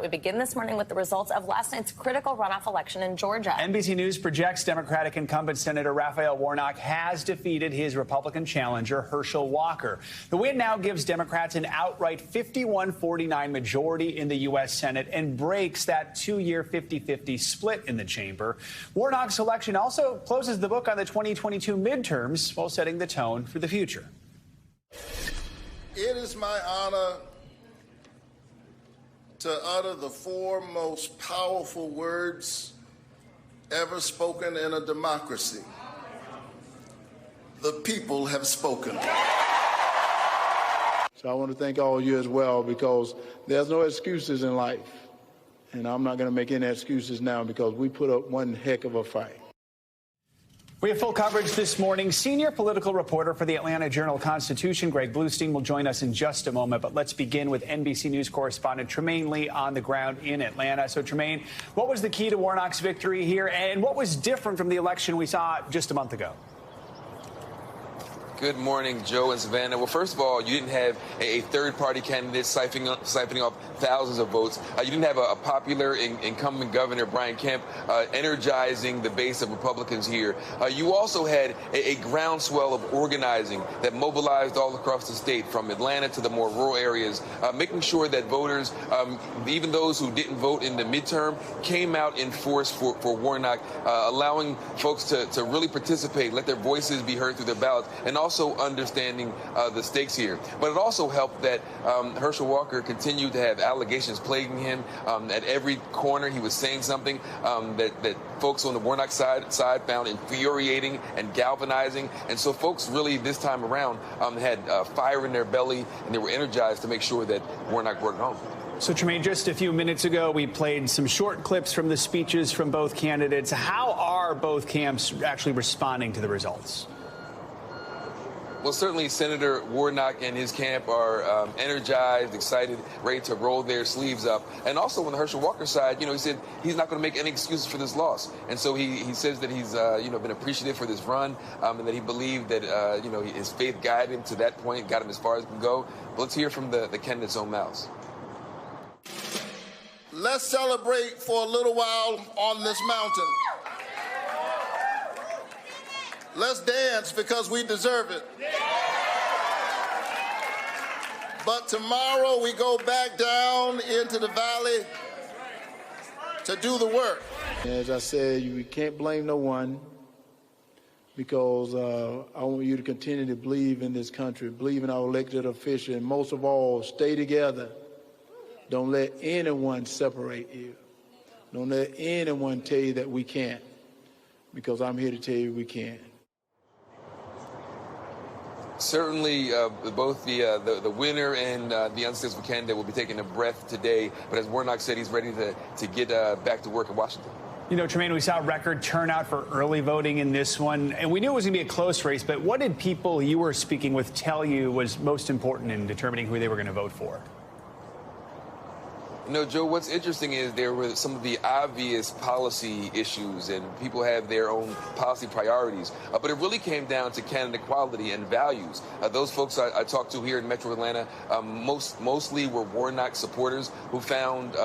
We begin this morning with the results of last night's critical runoff election in Georgia. NBC News projects Democratic incumbent Senator Raphael Warnock has defeated his Republican challenger, Herschel Walker. The win now gives Democrats an outright 51-49 majority in the U.S. Senate and breaks that two-year 50-50 split in the chamber. Warnock's election also closes the book on the 2022 midterms while setting the tone for the future. It is my honor to utter the four most powerful words ever spoken in a democracy. The people have spoken. So I want to thank all of you as well, because there's no excuses in life. And I'm not going to make any excuses now, because we put up one heck of a fight. We have full coverage this morning. Senior political reporter for the Atlanta Journal-Constitution, Greg Bluestein, will join us in just a moment. But let's begin with NBC News correspondent Tremaine Lee on the ground in Atlanta. So, Tremaine, what was the key to Warnock's victory here, and what was different from the election we saw just a month ago? Good morning, Joe and Savannah. Well, first of all, you didn't have a third-party candidate siphoning off thousands of votes. You didn't have a popular incumbent governor, Brian Kemp, energizing the base of Republicans here. You also had a groundswell of organizing that mobilized all across the state, from Atlanta to the more rural areas, making sure that voters, even those who didn't vote in the midterm, came out in force for Warnock, allowing folks to really participate, let their voices be heard through their ballots, and also understanding the stakes here. But it also helped that Herschel Walker continued to have allegations plaguing him. At every corner, he was saying something that folks on the Warnock side found infuriating and galvanizing. And so folks really this time around had fire in their belly, and they were energized to make sure that Warnock brought it home. So, Tremaine, just a few minutes ago, we played some short clips from the speeches from both candidates. How are both camps actually responding to the results? Well, certainly Senator Warnock and his camp are energized, excited, ready to roll their sleeves up. And also on the Herschel Walker side, he said he's not going to make any excuses for this loss. And so he says that he's, been appreciative for this run, and that he believed that, his faith guided him to that point, got him as far as he can go. But let's hear from the candidates' own mouths. Let's celebrate for a little while on this mountain. Let's dance because we deserve it. But tomorrow we go back down into the valley to do the work. As I said, we can't blame no one, because I want you to continue to believe in this country, believe in our elected officials, and most of all, stay together. Don't let anyone separate you. Don't let anyone tell you that we can't, because I'm here to tell you we can. Certainly, both the winner and the unsuccessful candidate will be taking a breath today. But as Warnock said, he's ready to get back to work in Washington. Tremaine, we saw record turnout for early voting in this one, and we knew it was going to be a close race. But what did people you were speaking with tell you was most important in determining who they were going to vote for? Joe, what's interesting is there were some of the obvious policy issues, and people have their own policy priorities. But it really came down to candidate quality and values. Those folks I talked to here in Metro Atlanta mostly were Warnock supporters who found,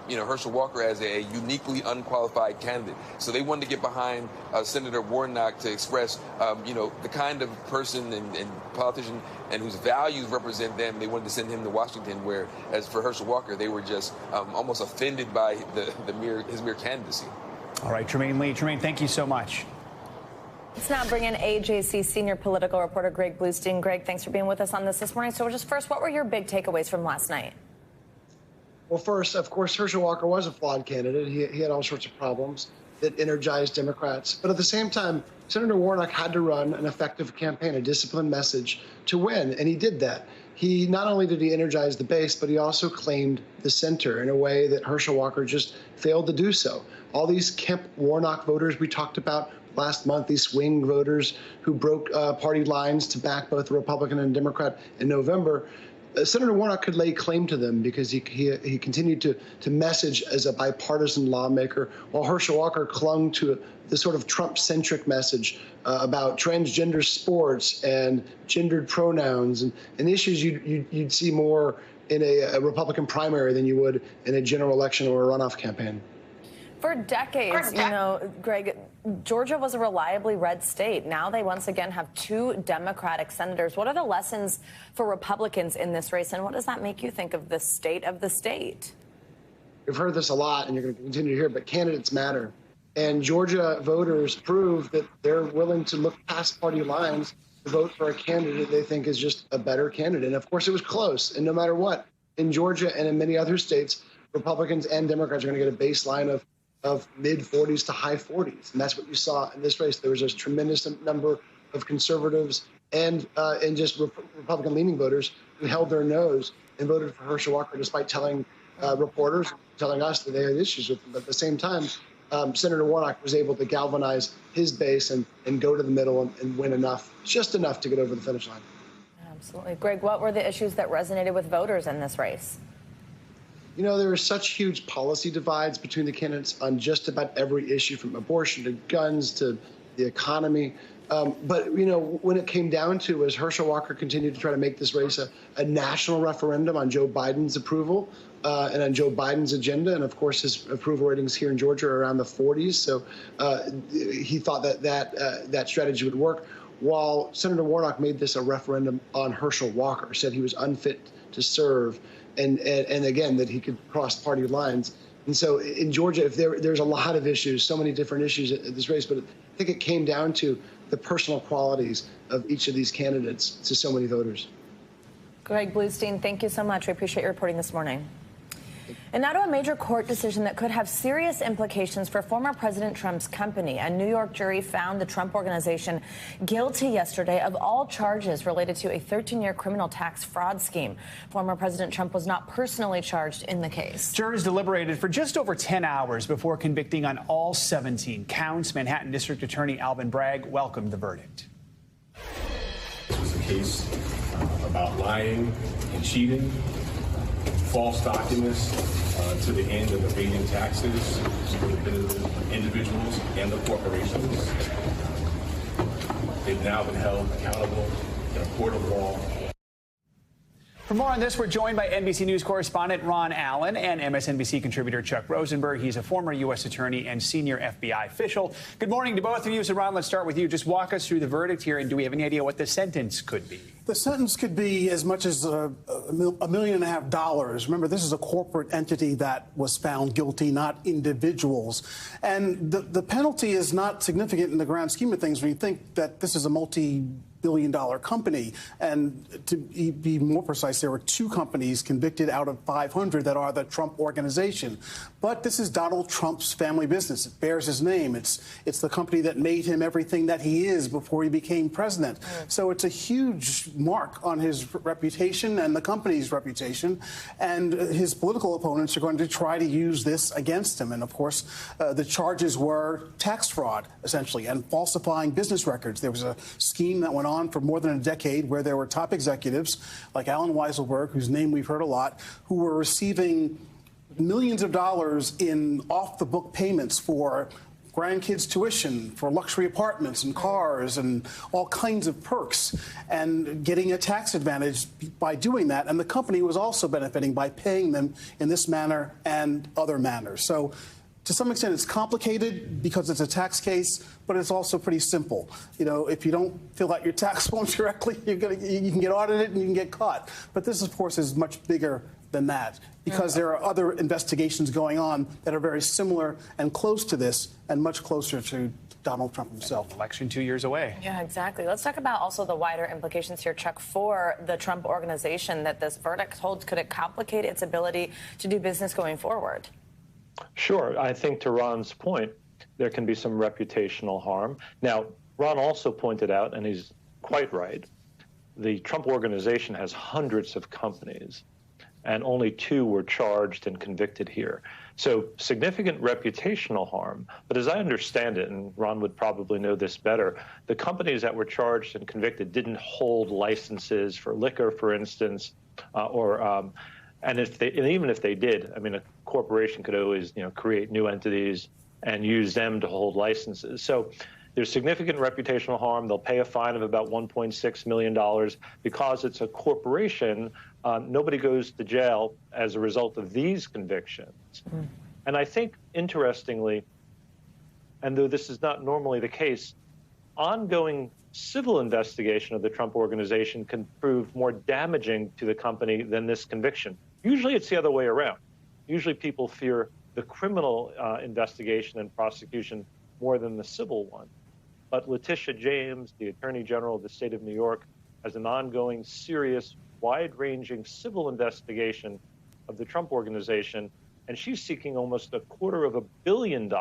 Herschel Walker as a uniquely unqualified candidate. So they wanted to get behind Senator Warnock to express, the kind of person and politician and whose values represent them. They wanted to send him to Washington, where, as for Herschel Walker, they were just almost offended by his mere candidacy. All right, Tremaine Lee. Tremaine, thank you so much. Let's now bring in AJC senior political reporter Greg Bluestein. Greg, thanks for being with us on this morning. So just first, what were your big takeaways from last night? Well, first, of course, Herschel Walker was a flawed candidate. He had all sorts of problems that energized Democrats. But at the same time, Senator Warnock had to run an effective campaign, a disciplined message to win, and he did that. He not only did he energize the base, but he also claimed the center in a way that Herschel Walker just failed to do so. All these Kemp-Warnock voters we talked about last month, these swing voters who broke party lines to back both the Republican and Democrat in November, Senator Warnock could lay claim to them because he continued to message as a bipartisan lawmaker, while Herschel Walker clung to the sort of Trump-centric message about transgender sports and gendered pronouns and issues you'd see more in a Republican primary than you would in a general election or a runoff campaign. For decades, you know, Greg, Georgia was a reliably red state. Now they once again have 2 Democratic senators. What are the lessons for Republicans in this race, and what does that make you think of the state of the state? We've heard this a lot, and you're going to continue to hear it, but candidates matter. And Georgia voters prove that they're willing to look past party lines to vote for a candidate they think is just a better candidate. And of course, it was close. And no matter what, in Georgia and in many other states, Republicans and Democrats are going to get a baseline of mid-40s to high 40s. And that's what you saw in this race. There was a tremendous number of conservatives and just Republican-leaning voters who held their nose and voted for Herschel Walker, despite telling reporters, telling us that they had issues with him. But at the same time, Senator Warnock was able to galvanize his base and go to the middle and win enough, just enough to get over the finish line. Absolutely. Greg, what were the issues that resonated with voters in this race? You know, there are such huge policy divides between the candidates on just about every issue, from abortion to guns to the economy. But, you know, when it came down to, as Herschel Walker continued to try to make this race a national referendum on Joe Biden's approval and on Joe Biden's agenda, and of course his approval ratings here in Georgia are around the 40s, so he thought that strategy would work, while Senator Warnock made this a referendum on Herschel Walker, said he was unfit to serve, and again, that he could cross party lines. And so in Georgia, there's a lot of issues, so many different issues at this race, but I think it came down to the personal qualities of each of these candidates to so many voters. Greg Bluestein, thank you so much. We appreciate your reporting this morning. And now to a major court decision that could have serious implications for former President Trump's company. A New York jury found the Trump Organization guilty yesterday of all charges related to a 13-year criminal tax fraud scheme. Former President Trump was not personally charged in the case. Jurors deliberated for just over 10 hours before convicting on all 17 counts. Manhattan District Attorney Alvin Bragg welcomed the verdict. This was a case about lying and cheating, false documents to the end of evading taxes for the benefit of individuals and the corporations. They've now been held accountable in a court of law. For more on this, we're joined by NBC News correspondent Ron Allen and MSNBC contributor Chuck Rosenberg. He's a former U.S. attorney and senior FBI official. Good morning to both of you. So, Ron, let's start with you. Just walk us through the verdict here, and do we have any idea what the sentence could be? The sentence could be as much as $1.5 million. Remember, this is a corporate entity that was found guilty, not individuals. And the penalty is not significant in the grand scheme of things when you think that this is a multi-billion-dollar company. And to be more precise, there were 2 companies convicted out of 500 that are the Trump Organization. But this is Donald Trump's family business. It bears his name. It's the company that made him everything that he is before he became president. So it's a huge mark on his reputation and the company's reputation. And his political opponents are going to try to use this against him. And, of course, the charges were tax fraud, essentially, and falsifying business records. There was a scheme that went on for more than a decade where there were top executives like Alan Weisselberg, whose name we've heard a lot, who were receiving millions of dollars in off-the-book payments for grandkids' tuition, for luxury apartments and cars and all kinds of perks, and getting a tax advantage by doing that. And the company was also benefiting by paying them in this manner and other manners. So to some extent, it's complicated because it's a tax case, but it's also pretty simple. You know, if you don't fill out your tax forms correctly, you can get audited and you can get caught. But this, of course, is much bigger than that, because there are other investigations going on that are very similar and close to this and much closer to Donald Trump himself. Election 2 years away. Yeah, exactly. Let's talk about also the wider implications here, Chuck, for the Trump Organization that this verdict holds. Could it complicate its ability to do business going forward? Sure. I think to Ron's point, there can be some reputational harm. Now, Ron also pointed out, and he's quite right, the Trump Organization has hundreds of companies, and only 2 were charged and convicted here. So significant reputational harm. But as I understand it, and Ron would probably know this better, the companies that were charged and convicted didn't hold licenses for liquor, for instance, and even if they did, I mean, a corporation could always, create new entities and use them to hold licenses. So There's significant reputational harm. They'll pay a fine of about $1.6 million. Because it's a corporation, nobody goes to jail as a result of these convictions. Mm. And I think, interestingly, and though this is not normally the case, ongoing civil investigation of the Trump organization can prove more damaging to the company than this conviction. Usually it's the other way around. Usually people fear the criminal investigation and prosecution more than the civil one. But Letitia James, the Attorney General of the state of New York, has an ongoing, serious, wide-ranging civil investigation of the Trump organization, and she's seeking almost $250 million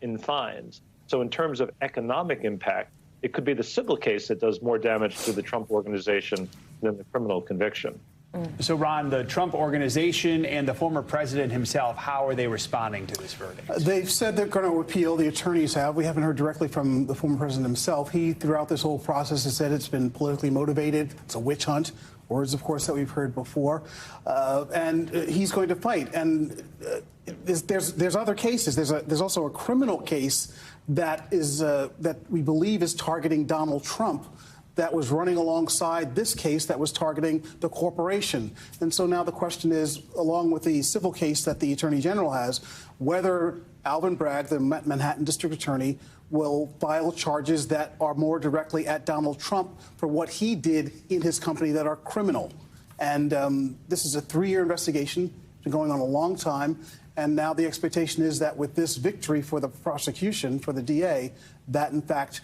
in fines. So in terms of economic impact, it could be the civil case that does more damage to the Trump organization than the criminal conviction. So, Ron, the Trump organization and the former president himself, how are they responding to this verdict? They've said they're going to appeal. The attorneys have. We haven't heard directly from the former president himself. He, throughout this whole process, has said it's been politically motivated. It's a witch hunt. Words, of course, that we've heard before. And he's going to fight. And there's other cases. There's also a criminal case that is that we believe is targeting Donald Trump, that was running alongside this case that was targeting the corporation. And so now the question is, along with the civil case that the Attorney General has, whether Alvin Bragg, the Manhattan District Attorney, will file charges that are more directly at Donald Trump for what he did in his company that are criminal. And this is a 3-year investigation. It's been going on a long time. And now the expectation is that with this victory for the prosecution, for the DA, that, in fact,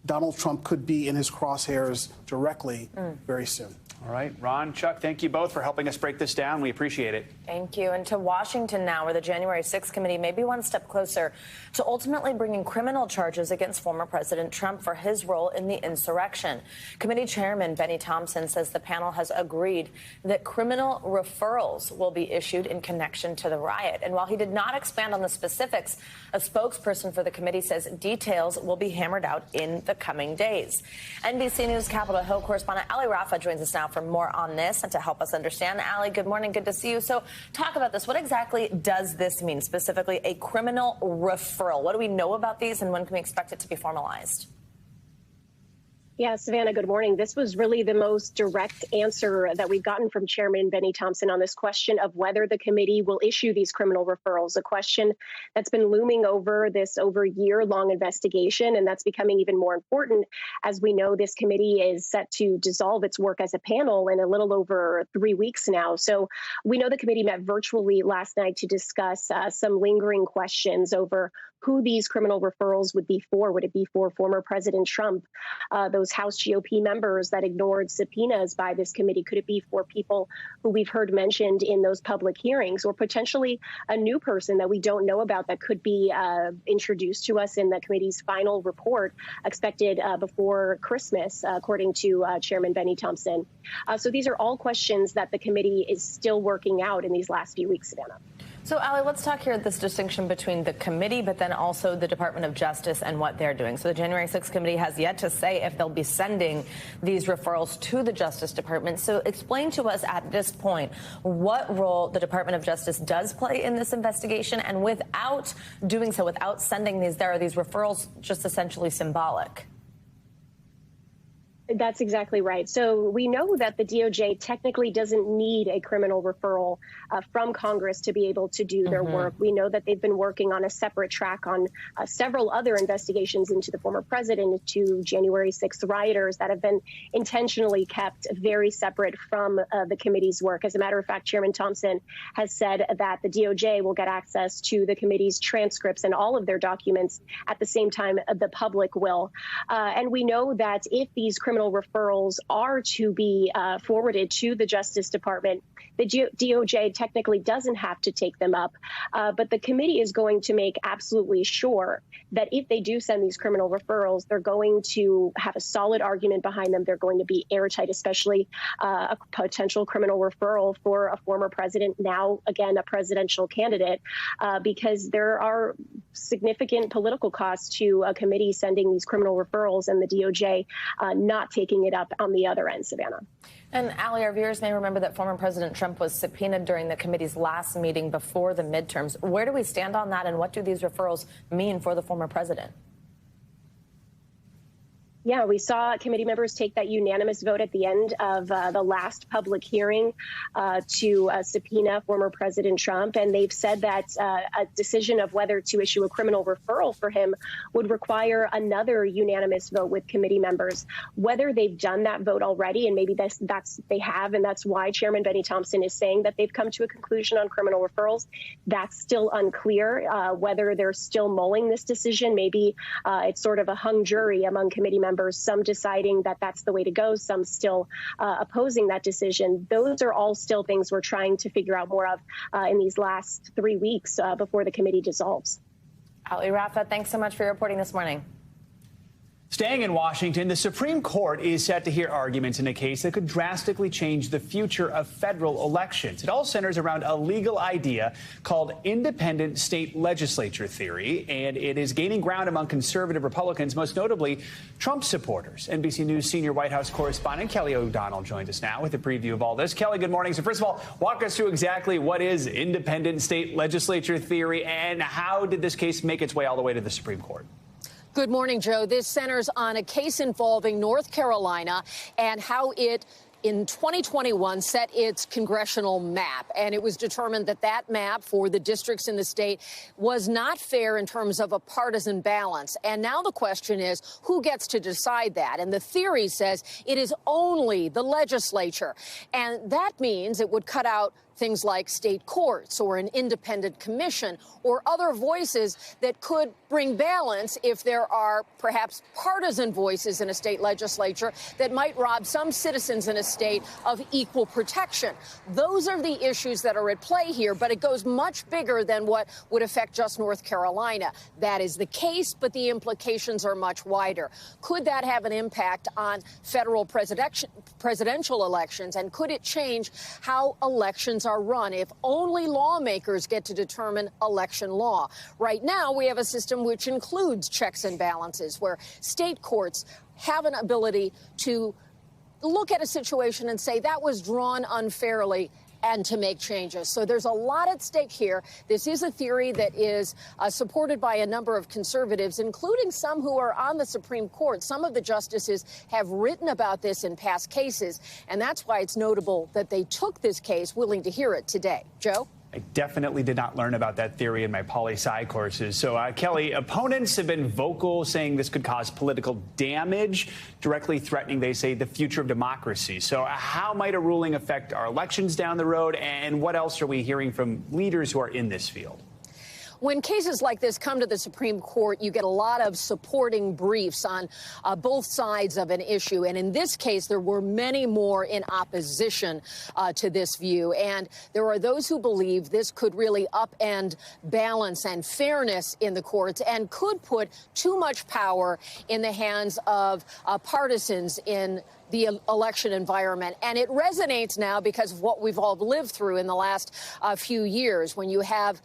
Donald Trump could be in his crosshairs directly very soon. All right. Ron, Chuck, thank you both for helping us break this down. We appreciate it. Thank you. And to Washington now, where the January 6th committee may be one step closer to ultimately bringing criminal charges against former President Trump for his role in the insurrection. Committee Chairman Benny Thompson says the panel has agreed that criminal referrals will be issued in connection to the riot. And while he did not expand on the specifics, a spokesperson for the committee says details will be hammered out in the coming days. NBC News Capitol Hill correspondent Raphael joins us now for more on this and to help us understand. Ali, good morning. Good to see you. So talk about this. What exactly does this mean, specifically a criminal referral? What do we know about these, and when can we expect it to be formalized? Yeah, Savannah, good morning. This was really the most direct answer that we've gotten from Chairman Benny Thompson on this question of whether the committee will issue these criminal referrals, a question that's been looming over this year-long investigation, and that's becoming even more important as we know this committee is set to dissolve its work as a panel in a little over 3 weeks now. So we know the committee met virtually last night to discuss some lingering questions over who these criminal referrals would be for. Would it be for former President Trump, those House GOP members that ignored subpoenas by this committee? Could it be for people who we've heard mentioned in those public hearings, or potentially a new person that we don't know about that could be introduced to us in the committee's final report expected before Christmas, according to Chairman Benny Thompson? So these are all questions that the committee is still working out in these last few weeks, Savannah. So, Ali, let's talk here this distinction between the committee, but then also the Department of Justice and what they're doing. So the January 6th committee has yet to say if they'll be sending these referrals to the Justice Department. So explain to us at this point what role the Department of Justice does play in this investigation, and without doing so, without sending these, are these referrals just essentially symbolic? That's exactly right. So we know that the DOJ technically doesn't need a criminal referral from Congress to be able to do their work. We know that they've been working on a separate track on several other investigations into the former president, to January 6th rioters that have been intentionally kept very separate from the committee's work. As a matter of fact, Chairman Thompson has said that the DOJ will get access to the committee's transcripts and all of their documents at the same time the public will. And we know that if these criminal referrals are to be forwarded to the Justice Department, the DOJ technically doesn't have to take them up. But the committee is going to make absolutely sure that if they do send these criminal referrals, they're going to have a solid argument behind them. They're going to be airtight, especially a potential criminal referral for a former president, now, again, a presidential candidate, because there are significant political costs to a committee sending these criminal referrals and the DOJ not taking it up on the other end, Savannah. And Ali, our viewers may remember that former President Trump was subpoenaed during the committee's last meeting before the midterms. Where do we stand on that, and what do these referrals mean for the former president? Yeah, we saw committee members take that unanimous vote at the end of the last public hearing to subpoena former President Trump. And they've said that a decision of whether to issue a criminal referral for him would require another unanimous vote with committee members. Whether they've done that vote already, and maybe they have, and that's why Chairman Benny Thompson is saying that they've come to a conclusion on criminal referrals. That's still unclear. Whether they're still mulling this decision, maybe it's sort of a hung jury among committee members. Some deciding that that's the way to go, some still opposing that decision. Those are all still things we're trying to figure out more of in these last 3 weeks before the committee dissolves. Ali Rafa, thanks so much for your reporting this morning. Staying in Washington, the Supreme Court is set to hear arguments in a case that could drastically change the future of federal elections. It all centers around a legal idea called independent state legislature theory, and it is gaining ground among conservative Republicans, most notably Trump supporters. NBC News senior White House correspondent Kelly O'Donnell joins us now with a preview of all this. Kelly, good morning. So first of all, walk us through exactly what is independent state legislature theory and how did this case make its way all the way to the Supreme Court? Good morning, Joe. This centers on a case involving North Carolina and how it in 2021 set its congressional map. And it was determined that that map for the districts in the state was not fair in terms of a partisan balance. And now the question is, who gets to decide that? And the theory says it is only the legislature. And that means it would cut out things like state courts or an independent commission or other voices that could bring balance if there are perhaps partisan voices in a state legislature that might rob some citizens in a state of equal protection. Those are the issues that are at play here, but it goes much bigger than what would affect just North Carolina. That is the case, but the implications are much wider. Could that have an impact on federal presidential elections, and could it change how elections are run if only lawmakers get to determine election law? Right now, we have a system which includes checks and balances, where state courts have an ability to look at a situation and say that was drawn unfairly and to make changes. So there's a lot at stake here. This is a theory that is supported by a number of conservatives, including some who are on the Supreme Court. Some of the justices have written about this in past cases, and that's why it's notable that they took this case willing to hear it today. Joe? I definitely did not learn about that theory in my poli-sci courses. So, Kelly, opponents have been vocal, saying this could cause political damage, directly threatening, they say, the future of democracy. So how might a ruling affect our elections down the road? And what else are we hearing from leaders who are in this field? When cases like this come to the Supreme Court, you get a lot of supporting briefs on both sides of an issue. And in this case, there were many more in opposition to this view. And there are those who believe this could really upend balance and fairness in the courts and could put too much power in the hands of partisans in the election environment. And it resonates now because of what we've all lived through in the last few years, when you have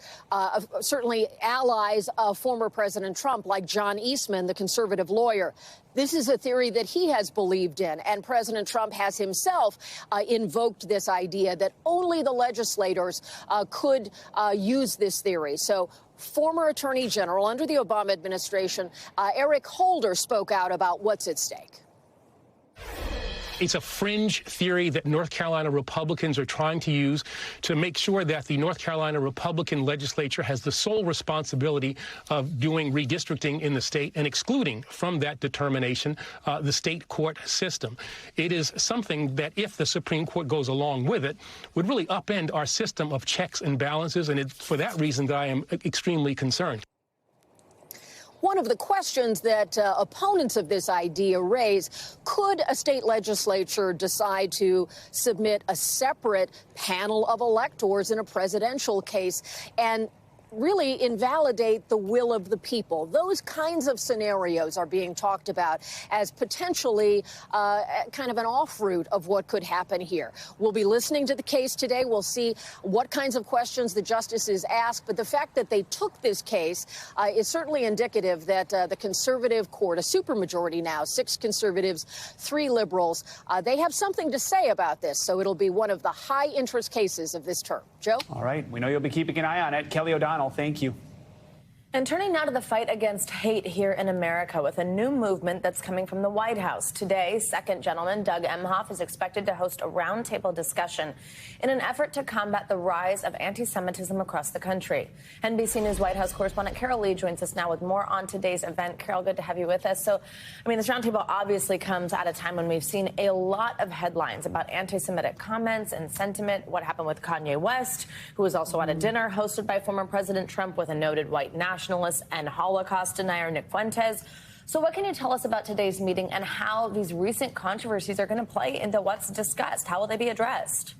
certainly allies of former President Trump, like John Eastman, the conservative lawyer. This is a theory that he has believed in, and President Trump has himself invoked this idea that only the legislators could use this theory. So former Attorney General under the Obama administration, Eric Holder, spoke out about what's at stake. It's a fringe theory that North Carolina Republicans are trying to use to make sure that the North Carolina Republican legislature has the sole responsibility of doing redistricting in the state and excluding from that determination the state court system. It is something that, if the Supreme Court goes along with it, would really upend our system of checks and balances, and it's for that reason that I am extremely concerned. One of the questions that opponents of this idea raise: could a state legislature decide to submit a separate panel of electors in a presidential case and really invalidate the will of the people? Those kinds of scenarios are being talked about as potentially kind of an off-route of what could happen here. We'll be listening to the case today. We'll see what kinds of questions the justices ask. But the fact that they took this case is certainly indicative that the conservative court, a supermajority now, 6 conservatives, 3 liberals, they have something to say about this. So it'll be one of the high-interest cases of this term. Joe? All right. We know you'll be keeping an eye on it. Kelly O'Donnell, thank you. And turning now to the fight against hate here in America with a new movement that's coming from the White House. Today, Second Gentleman Doug Emhoff is expected to host a roundtable discussion in an effort to combat the rise of anti-Semitism across the country. NBC News White House correspondent Carol Lee joins us now with more on today's event. Carol, good to have you with us. So, I mean, this roundtable obviously comes at a time when we've seen a lot of headlines about anti-Semitic comments and sentiment. What happened with Kanye West, who was also at a dinner hosted by former President Trump with a noted white nationalist and Holocaust denier Nick Fuentes. So what can you tell us about today's meeting and how these recent controversies are going to play into what's discussed? How will they be addressed?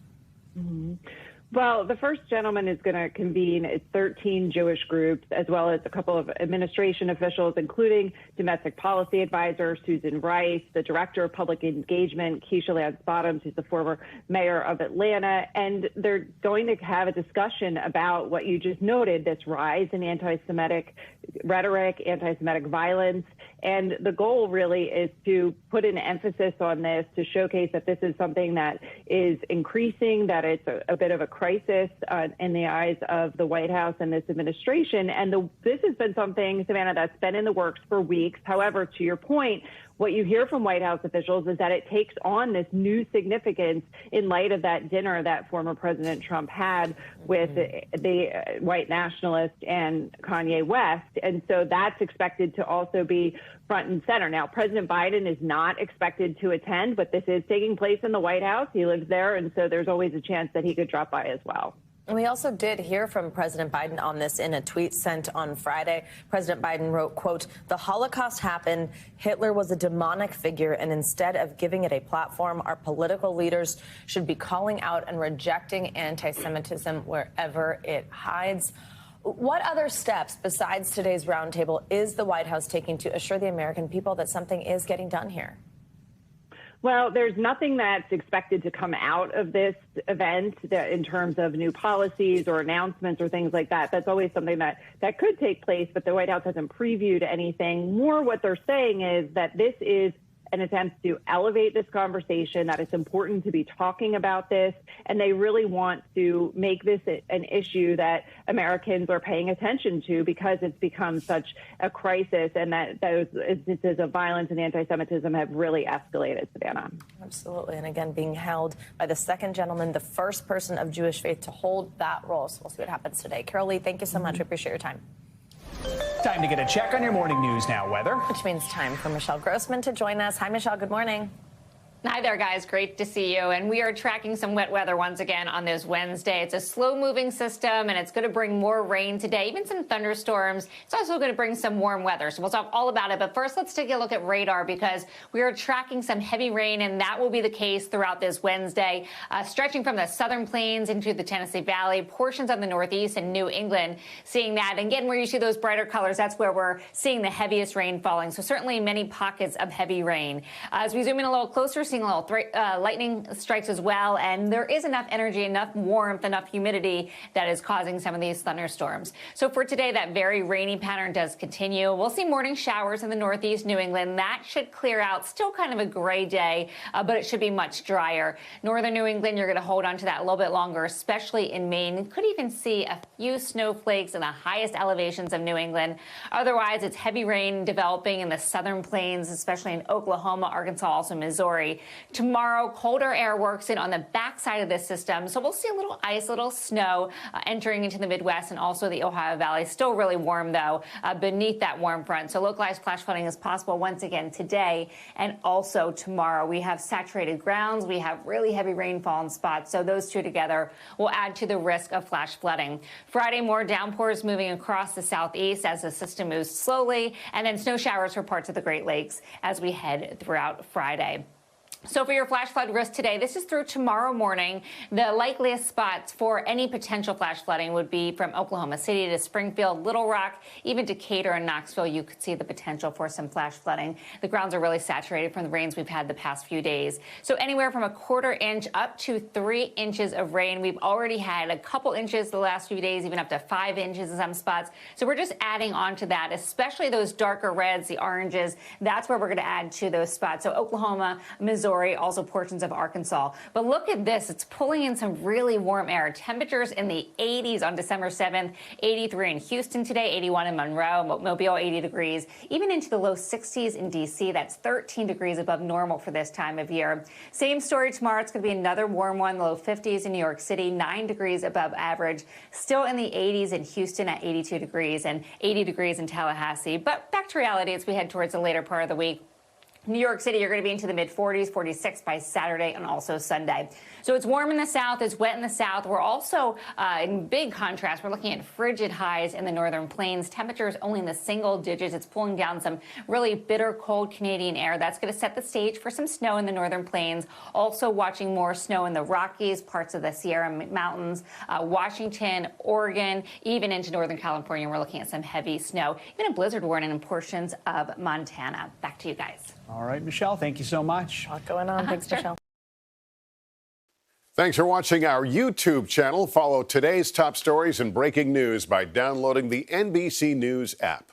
Well, the First Gentleman is going to convene 13 Jewish groups, as well as a couple of administration officials, including domestic policy advisor Susan Rice, the director of public engagement, Keisha Lance Bottoms, who's the former mayor of Atlanta. And they're going to have a discussion about what you just noted, this rise in anti-Semitic rhetoric, anti-Semitic violence. And the goal really is to put an emphasis on this, to showcase that this is something that is increasing, that it's a bit of a crisis in the eyes of the White House and this administration. And this has been something, Savannah, that's been in the works for weeks. However, to your point, what you hear from White House officials is that it takes on this new significance in light of that dinner that former President Trump had with the white nationalist and Kanye West. And so that's expected to also be front and center. Now, President Biden is not expected to attend, but this is taking place in the White House. He lives there, and so there's always a chance that he could drop by as well. And we also did hear from President Biden on this in a tweet sent on Friday. President Biden wrote, quote, "The Holocaust happened. Hitler was a demonic figure, and instead of giving it a platform, our political leaders should be calling out and rejecting anti-Semitism wherever it hides." What other steps besides today's roundtable is the White House taking to assure the American people that something is getting done here? Well, there's nothing that's expected to come out of this event that in terms of new policies or announcements or things like that. That's always something that could take place, but the White House hasn't previewed anything. More what they're saying is that this is an attempt to elevate this conversation, that it's important to be talking about this, and they really want to make this an issue that Americans are paying attention to because it's become such a crisis, and that those instances of violence and anti-Semitism have really escalated, Savannah. Absolutely. And again, being held by the Second Gentleman, the first person of Jewish faith to hold that role. So we'll see what happens today. Carol Lee, thank you so much. We appreciate your time. Time to get a check on your morning news now, weather. Which means time for Michelle Grossman to join us. Hi, Michelle. Good morning. Hi there, guys. Great to see you. And we are tracking some wet weather once again on this Wednesday. It's a slow-moving system, and it's going to bring more rain today, even some thunderstorms. It's also going to bring some warm weather. So we'll talk all about it. But first, let's take a look at radar because we are tracking some heavy rain, and that will be the case throughout this Wednesday, stretching from the southern plains into the Tennessee Valley, portions of the Northeast and New England, seeing that. And again, where you see those brighter colors, that's where we're seeing the heaviest rain falling. So certainly many pockets of heavy rain. As we zoom in a little closer, seeing a little lightning strikes as well, and there is enough energy, enough warmth, enough humidity that is causing some of these thunderstorms. So for today, that very rainy pattern does continue. We'll see morning showers in the Northeast, New England. That should clear out. Still kind of a gray day, but it should be much drier. Northern New England, you're going to hold on to that a little bit longer, especially in Maine. Could even see a few snowflakes in the highest elevations of New England. Otherwise, it's heavy rain developing in the southern plains, especially in Oklahoma, Arkansas, also Missouri. Tomorrow, colder air works in on the backside of this system, so we'll see a little ice, a little snow entering into the Midwest and also the Ohio Valley. Still really warm, though, beneath that warm front. So localized flash flooding is possible once again today and also tomorrow. We have saturated grounds. We have really heavy rainfall in spots, so those two together will add to the risk of flash flooding. Friday, more downpours moving across the southeast as the system moves slowly, and then snow showers for parts of the Great Lakes as we head throughout Friday. So for your flash flood risk today, this is through tomorrow morning. The likeliest spots for any potential flash flooding would be from Oklahoma City to Springfield, Little Rock, even Decatur and Knoxville. You could see the potential for some flash flooding. The grounds are really saturated from the rains we've had the past few days. So anywhere from a quarter inch up to 3 inches of rain. We've already had a couple inches the last few days, even up to 5 inches in some spots. So we're just adding on to that, especially those darker reds, the oranges. That's where we're going to add to those spots. So Oklahoma, Missouri, Missouri, also portions of Arkansas. But look at this. It's pulling in some really warm air. Temperatures in the 80s on December 7th, 83 in Houston today, 81 in Monroe, Mobile 80 degrees, even into the low 60s in D.C. That's 13 degrees above normal for this time of year. Same story tomorrow. It's going to be another warm one, low 50s in New York City, 9 degrees above average, still in the 80s in Houston at 82 degrees and 80 degrees in Tallahassee. But back to reality as we head towards the later part of the week. New York City, you're going to be into the mid-40s, 46 by Saturday and also Sunday. So it's warm in the south, it's wet in the south. We're also in big contrast. We're looking at frigid highs in the northern plains. Temperatures only in the single digits. It's pulling down some really bitter, cold Canadian air. That's going to set the stage for some snow in the northern plains. Also watching more snow in the Rockies, parts of the Sierra Mountains, Washington, Oregon, even into Northern California. We're looking at some heavy snow, even a blizzard warning in portions of Montana. Back to you guys. All right, Michelle, thank you so much. A lot going on. Thanks, Michelle. Thanks for watching our YouTube channel. Follow today's top stories and breaking news by downloading the NBC News app.